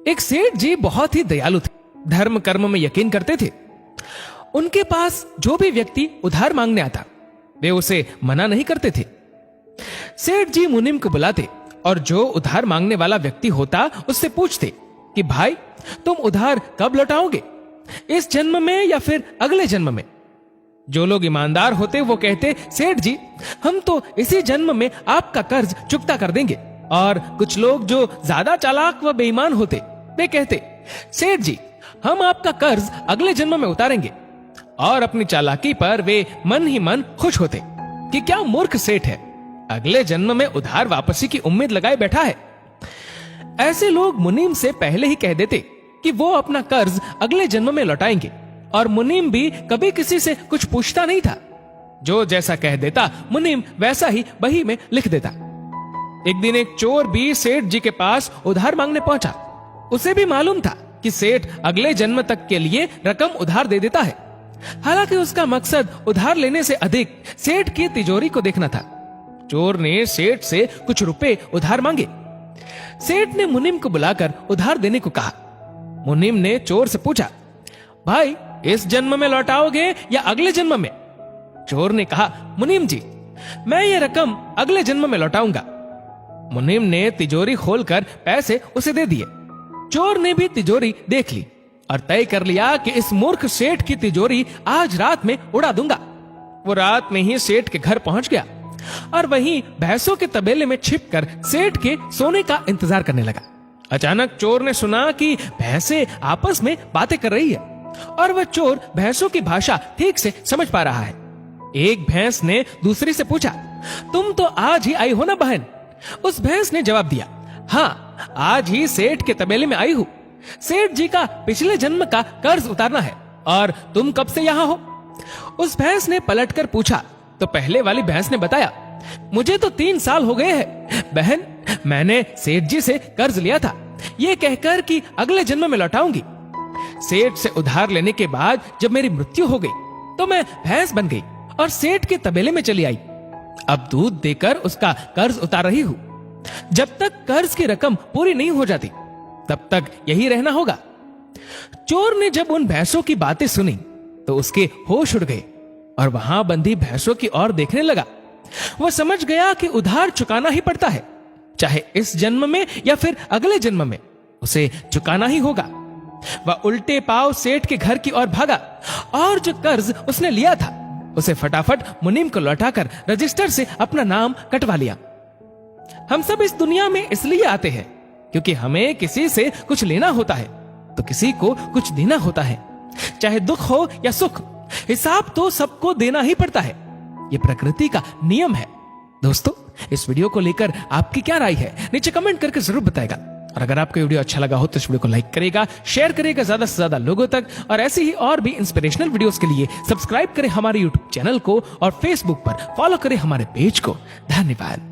एक सेठ जी बहुत ही दयालु थे, धर्म कर्म में यकीन करते थे। उनके पास जो भी व्यक्ति उधार मांगने आता वे उसे मना नहीं करते थे। सेठ जी मुनीम को बुलाते और जो उधार मांगने वाला व्यक्ति होता उससे पूछते कि भाई तुम उधार कब लौटाओगे, इस जन्म में या फिर अगले जन्म में। जो लोग ईमानदार होते वो कहते सेठ जी हम तो इसी जन्म में आपका कर्ज चुकता कर देंगे। और कुछ लोग जो ज्यादा चालाक व बेईमान होते वे कहते सेठ जी हम आपका कर्ज अगले जन्म में उतारेंगे। और अपनी चालाकी पर वे मन ही मन खुश होते कि क्या मूर्ख सेठ है, अगले जन्म में उधार वापसी की उम्मीद लगाए बैठा है। ऐसे लोग मुनीम से पहले ही कह देते कि वो अपना कर्ज अगले जन्म में लौटाएंगे और मुनीम भी कभी किसी से कुछ पूछता नहीं था। जो जैसा कह देता मुनीम वैसा ही बही में लिख देता। एक दिन एक चोर भी सेठ जी के पास उधार मांगने पहुंचा। उसे भी मालूम था कि सेठ अगले जन्म तक के लिए रकम उधार दे देता है। हालांकि उसका मकसद उधार लेने से अधिक सेठ की तिजोरी को देखना था। चोर ने सेठ से कुछ रुपए उधार मांगे। सेठ ने मुनीम को बुलाकर उधार देने को कहा। मुनीम ने चोर से पूछा भाई इस जन्म में लौटाओगे या अगले जन्म में। चोर ने कहा मुनीम जी मैं ये रकम अगले जन्म में लौटाऊंगा। मुनीम ने तिजोरी खोलकर पैसे उसे दे दिए। चोर ने भी तिजोरी देख ली और तय कर लिया कि इस मूर्ख सेठ की तिजोरी आज रात में उड़ा दूंगा। वो रात में ही सेठ के घर पहुंच गया और वहीं भैंसों के तबेले में छिपकर सेठ के सोने का इंतजार करने लगा। अचानक चोर ने सुना कि भैंसें आपस में बातें कर रही है और वह चोर भैंसों की भाषा ठीक से समझ पा रहा है। एक भैंस ने दूसरी से पूछा तुम तो आज ही आई हो ना बहन। उस भैंस ने जवाब दिया हाँ आज ही सेठ के तबेले में आई हूँ। सेठ जी का पिछले जन्म का कर्ज उतारना है। और तुम कब से यहाँ हो। उस भैंस ने पलटकर पूछा तो पहले वाली भैंस ने बताया मुझे तो 3 साल हो गए हैं बहन। मैंने सेठ जी से कर्ज लिया था ये कहकर कि अगले जन्म में लौटाऊंगी। सेठ से उधार लेने के बाद जब मेरी मृत्यु हो गई तो मैं भैंस बन गई और सेठ के तबेले में चली आई। अब दूध देकर उसका कर्ज उतार रही हूँ। जब तक कर्ज की रकम पूरी नहीं हो जाती तब तक यही रहना होगा। चोर ने जब उन भैंसों की बातें सुनी तो उसके होश उड़ गए और वहां बंधी भैंसों की ओर देखने लगा। वह समझ गया कि उधार चुकाना ही पड़ता है, चाहे इस जन्म में या फिर अगले जन्म में उसे चुकाना ही होगा। वह उल्टे पांव सेठ के घर की ओर भागा और जो कर्ज उसने लिया था उसे फटाफट मुनीम को लौटाकर रजिस्टर से अपना नाम कटवा लिया। हम सब इस दुनिया में इसलिए आते हैं क्योंकि हमें किसी से कुछ लेना होता है तो किसी को कुछ देना होता है। चाहे दुख हो या सुख हिसाब तो सबको देना ही पड़ता है। ये प्रकृति का नियम है। दोस्तों इस वीडियो को लेकर आपकी क्या राय है नीचे कमेंट करके जरूर बताएगा। और अगर आपको वीडियो अच्छा लगा हो तो इस वीडियो को लाइक करेगा, शेयर करेगा ज्यादा से ज्यादा लोगों तक। और ऐसी ही और भी इंस्पिरेशनल वीडियोस के लिए सब्सक्राइब करें हमारे यूट्यूब चैनल को और फेसबुक पर फॉलो करें हमारे पेज को। धन्यवाद।